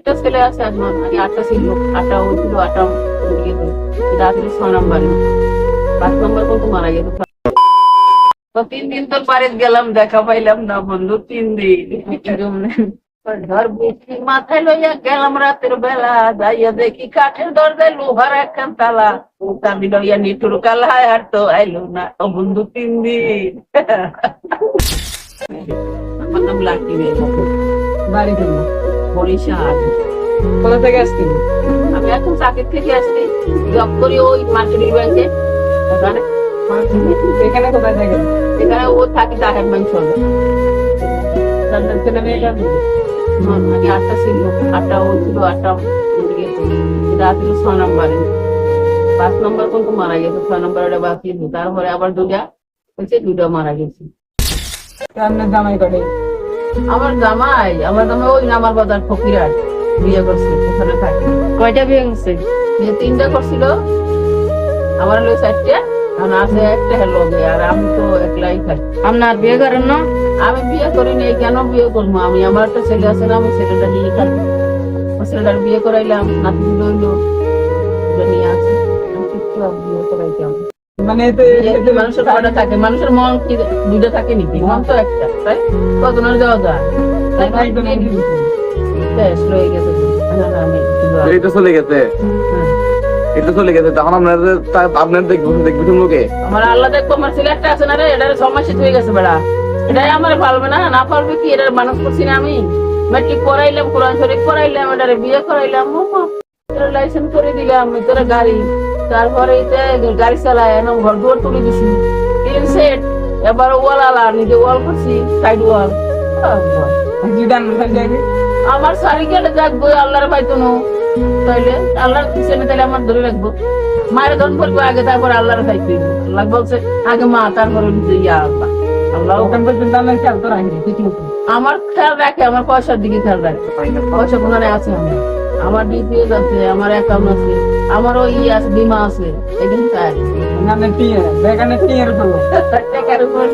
তিনটা ছেলে আছে এখন, আগে আটটা ছিল, আটটা ও ছিল, আটটা রাত্রে 6 নম্বরে, 5 নম্বর কিন্তু মারা গেছে। তো 3 দিন তোর বাড়িতে গেলাম, দেখা পাইলাম না বন্ধু, 3 দিন। ঘর বেশি মাথায় লইয়া গেলাম রাতের বেলা, যাইয়া দেখি কাঠের দরজায় লোহার একখান তালা, চাবি লইয়া নিটুর কালায় আর তো আইলো না ও বন্ধু 3 দিন। আমার নাম লাকি বেগম, বাড়ি থেকে বরিশাল। কোথা থেকে আসছেন? আমি এখন চাকরি থেকে আসছি, জব করি ওই মার্কেটিং ব্যাংকে। এখানে এখানে কোথায় থাকেন? এখানে ও থাকি তাহের মাংস। ছেলে মেয়ে কাজ করে? আগে আটটা ছিল, আটটা ও ছিল, আটটা রাত্রে 6 নম্বরে, 5 নম্বর কিন্তু মারা গেছে, 6 নম্বরে বাকি। তারপরে আবার দুটা হচ্ছে, দুটা মারা গেছে। আপনার জামাই করে? আমার জামাই ওই নামার বাজার ফকিরাট বিয়ে করছে, ওখানে থাকে। কয়টা বিয়ে হচ্ছে? বিয়ে 3টা করছিল, আমার হলো 4টা, এখন আছে একটা হলো বিয়ে, আর আমি তো একলাই থাকি। আপনার বিয়ে করেন না? আমি বিয়ে করিনি, কেন বিয়ে করবো? আমার একটা ছেলে আছে না, আমি ছেলেটা নিয়ে থাকি। ছেলেটার বিয়ে করাইলাম, নাতি হইলো, নিয়ে আছে। আমি কিচ্ছু আর বিয়ে করাইতাম না। মানে মানুষের কয়টা থাকে? মানুষের মন কি 2টা থাকে নাকি? মন তো একটা, তাই কতজনের যাওয়া যায়, তাই শেষ হয়ে গেছে। এই তো চলে গেছে, হ্যাঁ। এটা চলে গেছে, তখন আপনার দেখবেন লোকে। আমার আল্লাহ দেখবো, আমার ছেলে একটা আছে না রে, এটার সমস্যা হয়ে গেছে বেড়া, এটাই আমার পারবে না, না পারবে কি? এটার মানুষ করছি না আমি, মেট্রিক পড়াইলাম, কোরআন শরীফ পড়াইলাম, এটারে বিয়ে করাইলাম, এটার লাইসেন্স করে দিলাম, তোরা গাড়ি, তারপরে গাড়ি চালায় এরকম ঘর দুয়ার তুলে দিছি, 3 সেট, এবার ওয়াল আলা নিজে ওয়াল করছি, সাইড ওয়াল। আমার শাড়ি কেটে যাকবো, আল্লাহর পাইতো না, তাইলে আল্লাহর পিছনে তাইলে আমার ধরে রাখবো, মায়ের ধন করবো আগে, তারপরে আল্লাহর খাইতে। আল্লাহ বলছে আগে মা, তারপরে ইয়া আল্লাহ। আল্লাহ ওখান পর্যন্ত আমার খেয়াল তো রাখি আমার খেয়াল রাখে, আমার পয়সার দিকে খেয়াল রাখে, পয়সা কোনারে আছে আমার ডিপিএস আছে, আমার অ্যাকাউন্ট আছে, আমার ওই আছে, বীমা আছে, এগুলো তাই। আপনার টিয়ার, এখানে টিয়ার হলো টাকার উপর